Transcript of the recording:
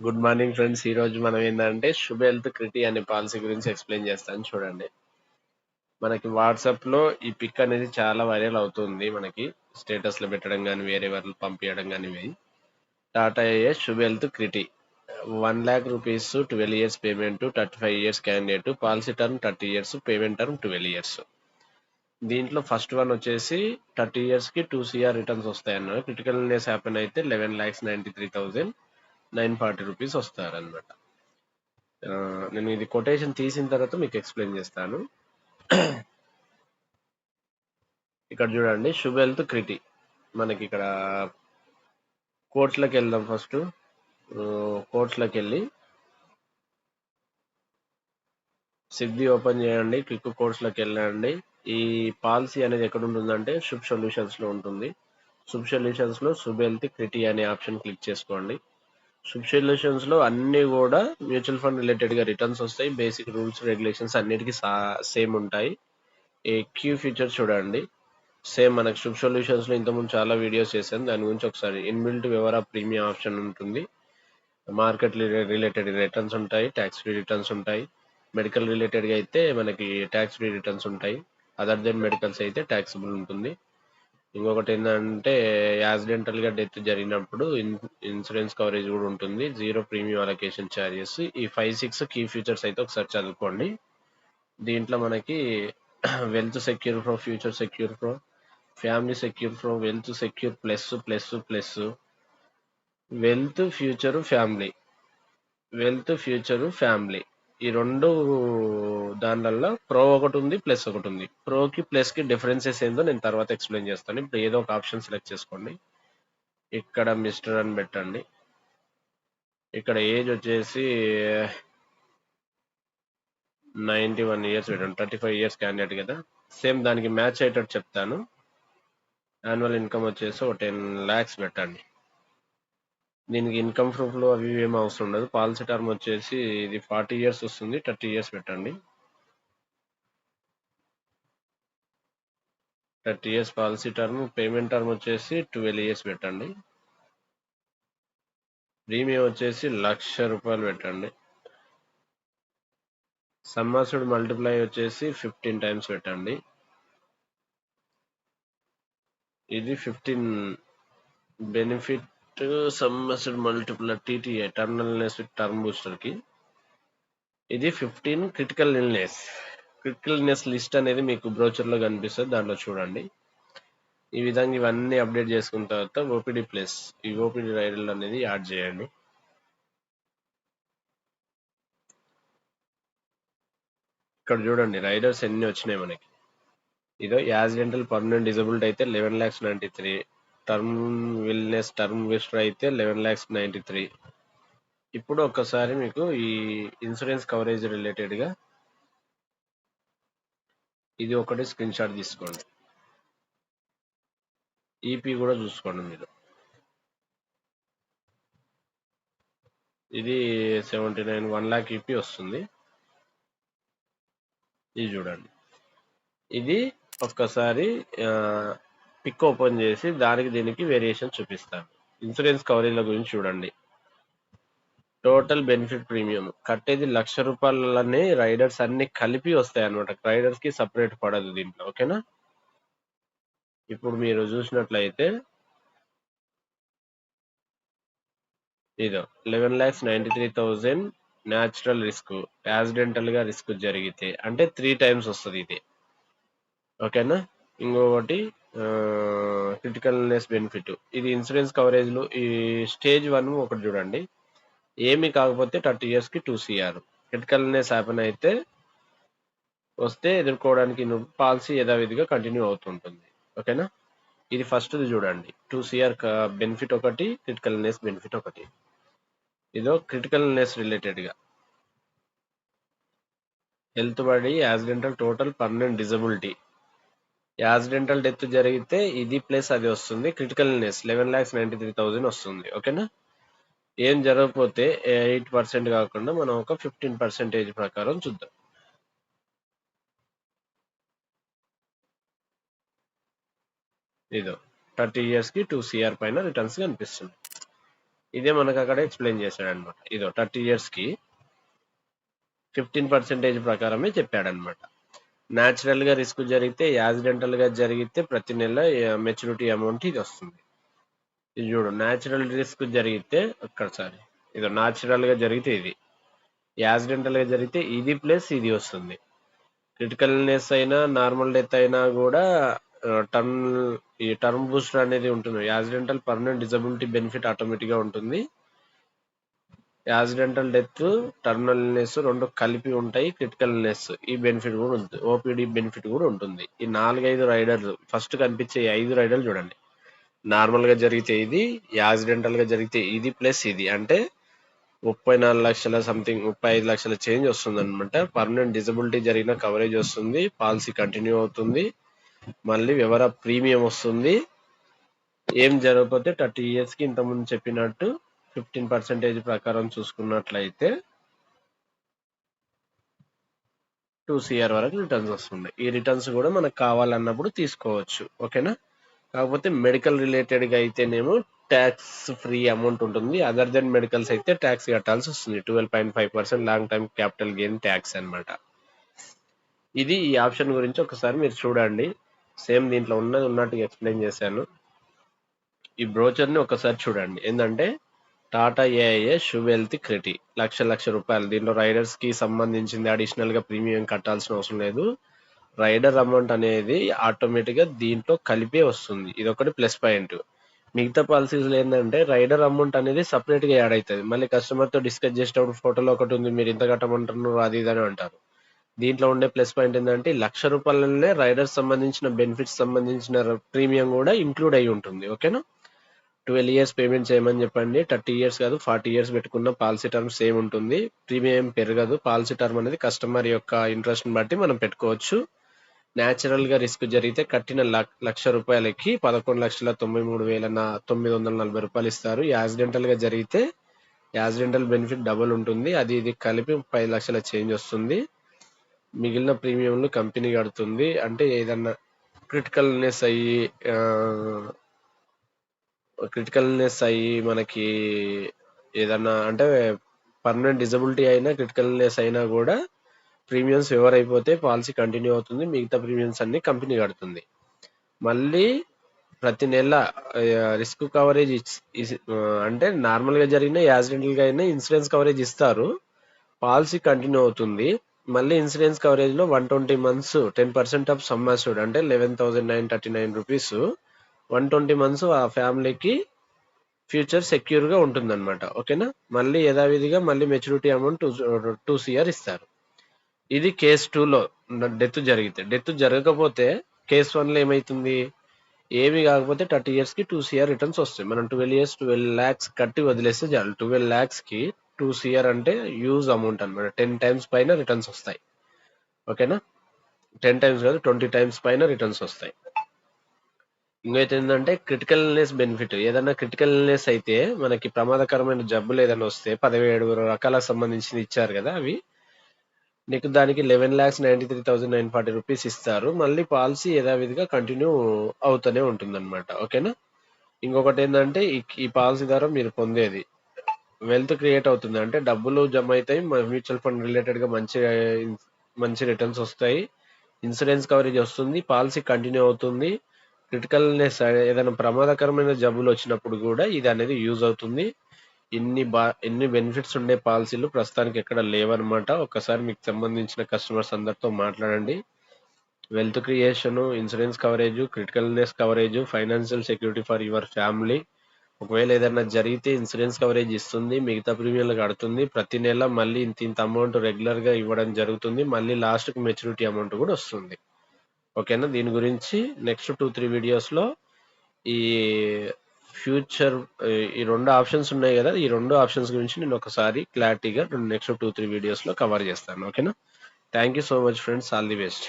Good morning friends. ఈ రోజు మనం ఏంటంటే శుభ హెల్త్ క్రిటీ అనే పాలసీ గురించి ఎక్స్ప్లెయిన్ చేస్తాను చూడండి. మనకి వాట్సాప్ లో ఈ పిక్ అనేది చాలా వైరల్ అవుతుంది. మనకి స్టేటస్ లో పెట్టడం కానీ వేరే వాళ్ళు పంపించడం కానీ టాటా ఏఎస్ శుభ హెల్త్ క్రిటీ 1,00,000 rupees 12 years payment 35 years candidate policy term 30 years payment term 12 years. దీంట్లో ఫస్ట్ వన్ వచ్చేసి 30 years కి 2 CR రిటర్న్స్ వస్తాయన్నారు. క్రిటికల్ ఇల్నెస్ హ్యాపెన్ అయితే 11,93,940 రూపీస్ వస్తారనమాట. నేను ఇది కొటేషన్ తీసిన తర్వాత మీకు ఎక్స్ప్లెయిన్ చేస్తాను. ఇక్కడ చూడండి, శుభ హెల్త్ క్రిటీ. మనకి ఇక్కడ కోర్ట్స్లోకి వెళ్దాం. ఫస్ట్ కోర్ట్స్లోకి వెళ్ళి సిద్ధి ఓపెన్ చేయండి. క్లిక్ కోర్ట్స్లోకి వెళ్ళండి. ఈ పాలసీ అనేది ఎక్కడ ఉంటుందంటే శుభ్ సొల్యూషన్స్లో ఉంటుంది. శుభ్ సొల్యూషన్స్లో శుభ హెల్త్ క్రిటీ అనే ఆప్షన్ క్లిక్ చేసుకోండి. శుభ్ సొల్యూషన్స్లో అన్నీ కూడా మ్యూచువల్ ఫండ్ రిలేటెడ్గా రిటర్న్స్ వస్తాయి. బేసిక్ రూల్స్ రెగ్యులేషన్స్ అన్నిటికీ సేమ్ ఉంటాయి. ఈ క్యూ ఫీచర్ చూడండి, సేమ్ మనకు శుభ్ సొల్యూషన్స్లో ఇంతకుముందు చాలా వీడియోస్ చేశాను. దాని గురించి ఒకసారి ఇన్బిల్ట్ వివరా ప్రీమియం ఆప్షన్ ఉంటుంది. మార్కెట్ రిలేటెడ్ రిటర్న్స్ ఉంటాయి, ట్యాక్స్ ఫ్రీ రిటర్న్స్ ఉంటాయి. మెడికల్ రిలేటెడ్గా అయితే మనకి ట్యాక్స్ ఫ్రీ రిటర్న్స్ ఉంటాయి. అదర్ దెన్ మెడికల్స్ అయితే ట్యాక్సిబుల్ ఉంటుంది. ఇంకొకటి ఏంటంటే యాక్సిడెంటల్గా డెత్ జరిగినప్పుడు ఇన్సూరెన్స్ కవరేజ్ కూడా ఉంటుంది. Zero premium allocation charges. ఈ 5-6 కీ ఫీచర్స్ అయితే ఒకసారి చదువుకోండి. దీంట్లో మనకి wealth secure pro, future secure pro, family secure pro, wealth secure plus plus plus, wealth future family, wealth future family, ఈ రెండు దానివల్ల ప్రో ఒకటి ఉంది, ప్లస్ ఒకటి ఉంది. ప్రోకి ప్లస్ కి డిఫరెన్సెస్ ఏందో నేను తర్వాత ఎక్స్ప్లెయిన్ చేస్తాను. ఇప్పుడు ఏదో ఒక ఆప్షన్ సెలెక్ట్ చేసుకోండి. ఇక్కడ మిస్టర్ అని పెట్టండి. ఇక్కడ ఏజ్ వచ్చేసి 91 years పెట్టండి. 35 years క్యాండిడేట్ కదా, సేమ్ దానికి మ్యాచ్ అయ్యేటట్టు చెప్తాను. యాన్యువల్ ఇన్కమ్ వచ్చేసి ఒక 10 lakhs పెట్టండి. దీనికి ఇన్కమ్ ప్రూఫ్లో అవి ఏం అవసరం ఉండదు. పాలసీ టర్మ్ వచ్చేసి ఇది 40 years వస్తుంది. 30 years పెట్టండి. 30 years policy term. Payment term వచ్చేసి 12 years పెట్టండి. ప్రీమియం వచ్చేసి ₹1,00,000 పెట్టండి. సమ్మర్స్డ్ మల్టిప్లై వచ్చేసి 15 times పెట్టండి. ఇది 15 benefit sum assured multiply TTA terminal illness with term booster కి. ఇది 15 critical illness. Critical illness list అనేది మీకు బ్రోచర్ లో కనిపిస్తుంది, దాంట్లో చూడండి. ఈ విధంగా ఇవన్నీ అప్డేట్ చేసుకున్న తర్వాత ఓపీడీ ప్లస్, ఈ ఓపీడీ రైడర్ అనేది యాడ్ చేయండి. ఇక్కడ చూడండి రైడర్స్ ఎన్ని వచ్చినాయి మనకి. ఇదో యాక్సిడెంటల్ పర్మనెంట్ డిజబుల్డ్ అయితే 11,93,000, టర్మ్ విల్నెస్ టర్మ్ విస్టర్ అయితే 11,93,000. ఇప్పుడు ఒక్కసారి మీకు ఈ ఇన్సూరెన్స్ కవరేజ్ రిలేటెడ్ గా ఇది ఒకటి స్క్రీన్ షాట్ తీసుకోండి. ఈపీ కూడా చూసుకోండి మీరు. ఇది 79 1 lakh ఈపీ వస్తుంది. ఇది చూడండి. ఇది ఒక్కసారి పిక్ ఓపెన్ చేసి దానికి దీనికి వేరియేషన్ చూపిస్తాను. ఇన్సూరెన్స్ కవరేజ్ల గురించి చూడండి. టోటల్ బెనిఫిట్ ప్రీమియం కట్టేది ₹1,00,000 రైడర్స్ అన్ని కలిపి వస్తాయి అనమాట. రైడర్స్ కి సపరేట్ పడదు దీంట్లో. ఓకేనా. ఇప్పుడు మీరు చూసినట్లయితే ఇదో 11,93,000 న్యాచురల్ రిస్క్, యాక్సిడెంటల్ గా రిస్క్ జరిగితే అంటే 3 times వస్తుంది ఇది. ఓకేనా. ఇంకొకటి క్రిటికల్ ఇల్నెస్ బెనిఫిట్. ఇది ఇన్సూరెన్స్ కవరేజ్ లో ఈ స్టేజ్ 1 ఒకటి చూడండి. ఏమి కాకపోతే 30 years కి 2 CR. క్రిటికల్ ఇల్నెస్ హ్యాపెన్ అయితే వస్తే ఎదుర్కోవడానికి పాలసీ యథావిధిగా కంటిన్యూ అవుతుంటుంది. ఓకేనా. ఇది ఫస్ట్ చూడండి, 2 CR బెనిఫిట్ ఒకటి, క్రిటికల్ ఇల్నెస్ బెనిఫిట్ ఒకటి. ఇదో క్రిటికల్ ఇల్నెస్ రిలేటెడ్ గా health body accidental total permanent disability. Accidental death జరిగితే ఇది ప్లస్ అది వస్తుంది. క్రిటికల్ ఇల్నెస్ 11,93,000 వస్తుంది. ఓకేనా. ఏం జరగకపోతే 8% కాకుండా మనం ఒక 15% ప్రకారం చూద్దాం. ఇదో 30 years కి 2 CR పైన రిటర్న్స్ కనిపిస్తుంది. ఇదే మనకు అక్కడ ఎక్స్ప్లెయిన్ చేశాడు అనమాట. ఇదో 30 ఇయర్స్కి 15% ప్రకారమే చెప్పాడనమాట. న్యాచురల్ గా రిస్క్ జరిగితే, యాక్సిడెంటల్ గా జరిగితే ప్రతి నెల మెచ్యూరిటీ అమౌంట్ ఇది వస్తుంది. ఇది చూడు, న్యాచురల్ రిస్క్ జరిగితే ఒక్కసారి ఇదో న్యాచురల్ గా జరిగితే ఇది, యాక్సిడెంటల్ గా జరిగితే ఇది ప్లస్ ఇది వస్తుంది. క్రిటికల్ ఇల్నెస్ అయినా నార్మల్ డెత్ అయినా కూడా ఈ టర్మ్ బూస్టర్ అనేది ఉంటుంది. Accidental permanent disability benefit automatic గా ఉంటుంది. యాక్సిడెంటల్ డెత్, టర్మినల్ ఇల్నెస్ రెండు కలిపి ఉంటాయి. క్రిటికల్ ఇల్నెస్ ఈ బెనిఫిట్ కూడా ఉంటుంది, ఓపీడీ బెనిఫిట్ కూడా ఉంటుంది. ఈ 4-5 రైడర్లు ఫస్ట్ కనిపించే 5 రైడర్లు చూడండి. నార్మల్ గా జరిగితే ఇది, యాక్సిడెంటల్ గా జరిగితే ఇది ప్లస్ ఇది, అంటే 34 లక్షల సంథింగ్ 35 లక్షల చేంజ్ వస్తుంది అనమాట. పర్మనెంట్ డిజబిలిటీ జరిగిన కవరేజ్ వస్తుంది, పాలసీ కంటిన్యూ అవుతుంది, మళ్ళీ వివర ప్రీమియం వస్తుంది. ఏం జరగకపోతే 30 ఇయర్స్ కి ఇంతకుముందు చెప్పినట్టు 15% ప్రకారం చూసుకున్నట్లయితే 2 CR వరకు రిటర్న్స్ వస్తున్నాయి. ఈ రిటర్న్స్ కూడా మనకు కావాలన్నప్పుడు తీసుకోవచ్చు. ఓకేనా. కాకపోతే మెడికల్ రిలేటెడ్ గా అయితేనేమో ట్యాక్స్ ఫ్రీ అమౌంట్ ఉంటుంది. అదర్ దెన్ మెడికల్స్ అయితే ట్యాక్స్ కట్టాల్సి వస్తుంది. 12.5% long time capital gain tax అన్నమాట. ఇది ఈ ఆప్షన్ గురించి ఒకసారి మీరు చూడండి. సేమ్ దీంట్లో ఉన్నది ఉన్నట్టుగా ఎక్స్ప్లెయిన్ చేశాను. ఈ బ్రోచర్ ని ఒకసారి చూడండి. ఏంటంటే టాటా ఏఐఏ షువెల్త్ క్రెటి లక్ష రూపాయలు. దీంట్లో రైడర్స్ కి సంబంధించింది, అడిషనల్ గా ప్రీమియం కట్టాల్సిన అవసరం లేదు. రైడర్ అమౌంట్ అనేది ఆటోమేటిక్ గా దీంట్లో కలిపే వస్తుంది. ఇది ఒకటి ప్లస్ పాయింట్. మిగతా పాలసీస్ ఏంటంటే రైడర్ అమౌంట్ అనేది సపరేట్ గా యాడ్ అవుతుంది. మళ్ళీ కస్టమర్ తో డిస్కస్ చేసేటప్పుడు ఫోటోలో ఒకటి ఉంది, మీరు ఇంత కట్టమంటున్నారు అది ఇది అని అంటారు. దీంట్లో ఉండే ప్లస్ పాయింట్ ఏంటంటే ₹1,00,000 రైడర్స్ సంబంధించిన బెనిఫిట్స్ సంబంధించిన ప్రీమియం కూడా ఇంక్లూడ్ అయి ఉంటుంది. ఓకేనా. 12 ఇయర్స్ పేమెంట్ చేయమని చెప్పండి. 30 ఇయర్స్ కాదు 40 ఇయర్స్ పెట్టుకున్న పాలసీ టర్మ్ సేమ్ ఉంటుంది. ప్రీమియం పెరగదు. పాలసీ టర్మ్ అనేది కస్టమర్ యొక్క ఇంట్రెస్ట్ ని బట్టి మనం పెట్టుకోవచ్చు. న్యాచురల్ గా రిస్క్ జరిగితే కట్టిన ₹1,00,000కి ₹11,33,940 ఇస్తారు. యాక్సిడెంటల్ గా జరిగితే యాక్సిడెంటల్ బెనిఫిట్ డబుల్ ఉంటుంది. అది ఇది కలిపి 5 లక్షల చేంజ్ వస్తుంది. మిగిలిన ప్రీమియంలు కంపెనీ కడుతుంది. అంటే ఏదన్నా క్రిటికల్ ఇల్నెస్ అయ్యి మనకి ఏదన్నా అంటే పర్మనెంట్ డిజబిలిటీ అయినా క్రిటికల్ ఇల్నెస్ అయినా కూడా ప్రీమియమ్స్ ఎవర్ అయిపోతే పాలసీ కంటిన్యూ అవుతుంది. మిగతా ప్రీమియమ్స్ అన్ని కంపెనీ కడుతుంది. మళ్ళీ ప్రతి నెల రిస్క్ కవరేజ్ అంటే నార్మల్ గా జరిగిన యాక్సిడెంటల్ గా అయినా ఇన్సూరెన్స్ కవరేజ్ ఇస్తారు. పాలసీ కంటిన్యూ అవుతుంది. మళ్ళీ ఇన్సూరెన్స్ కవరేజ్ లో 120 months 10% ఆఫ్ సమ్ అష్యూర్డ్ అంటే ₹11,939 120 months ఆ ఫ్యామిలీకి ఫ్యూచర్ సెక్యూర్ గా ఉంటుంది అనమాట. ఓకేనా. మళ్ళీ యథావిధిగా మళ్ళీ మెచ్యూరిటీ అమౌంట్ 2 CR ఇస్తారు. ఇది కేస్ 2లో డెత్ జరిగితే. డెత్ జరగకపోతే కేస్ 1లో ఏమైతుంది, ఏమి కాకపోతే 30 ఇయర్స్ కి 2 CR రిటర్న్స్ వస్తాయి. మనం 12 years 12 lakhs కట్టి వదిలేస్తే చాలు. 12 lakhs కి 2 CR అంటే యూజ్ అమౌంట్ అనమాట. 10 times పైన రిటర్న్స్ వస్తాయి. ఓకేనా. 10 times కాదు 20 times పైన రిటర్న్స్ వస్తాయి. ఇంకైతే ఏంటంటే క్రిటికల్ ఇల్నెస్ బెనిఫిట్. ఏదైనా క్రిటికల్ ఇల్నెస్ అయితే మనకి ప్రమాదకరమైన జబ్బులు ఏదైనా వస్తే 17 రకాలకు సంబంధించి ఇచ్చారు కదా, అవి నీకు దానికి ₹11,93,940 ఇస్తారు. మళ్ళీ పాలసీ యథావిధిగా కంటిన్యూ అవుతూనే ఉంటుంది అనమాట. ఓకేనా. ఇంకొకటి ఏంటంటే ఈ పాలసీ ద్వారా మీరు పొందేది వెల్త్ క్రియేట్ అవుతుంది. అంటే డబ్బులు జమ అవుతాయి. మ్యూచువల్ ఫండ్ రిలేటెడ్ గా మంచి రిటర్న్స్ వస్తాయి. ఇన్సూరెన్స్ కవరేజ్ వస్తుంది. పాలసీ కంటిన్యూ అవుతుంది. క్రిటికల్ ఇల్నెస్ ఏదైనా ప్రమాదకరమైన జబ్బులు వచ్చినప్పుడు కూడా ఇది అనేది యూజ్ అవుతుంది. ఇన్ని బెనిఫిట్స్ ఉండే పాలసీలు ప్రస్తుతానికి ఎక్కడ లేవన్నమాట. ఒకసారి మీకు సంబంధించిన కస్టమర్స్ అందరితో మాట్లాడండి. Wealth creation, insurance coverage, critical illness coverage, financial security for your family. ఒకవేళ ఏదైనా జరిగితే ఇన్సూరెన్స్ కవరేజ్ ఇస్తుంది, మిగతా ప్రీమియంలు కడుతుంది. ప్రతి నెల మళ్ళీ ఇంత అమౌంట్ రెగ్యులర్ గా ఇవ్వడం జరుగుతుంది. మళ్ళీ లాస్ట్ కి మెచ్యూరిటీ అమౌంట్ కూడా వస్తుంది. ఓకేనా. దీని గురించి నెక్స్ట్ 2-3 వీడియోస్లో ఈ ఫ్యూచర్ ఈ 2 ఆప్షన్స్ ఉన్నాయి కదా, ఈ 2 ఆప్షన్స్ గురించి నేను ఒకసారి క్లారిటీగా నెక్స్ట్ 2-3 వీడియోస్లో కవర్ చేస్తాను. ఓకేనా. Thank you so much friends. All the best.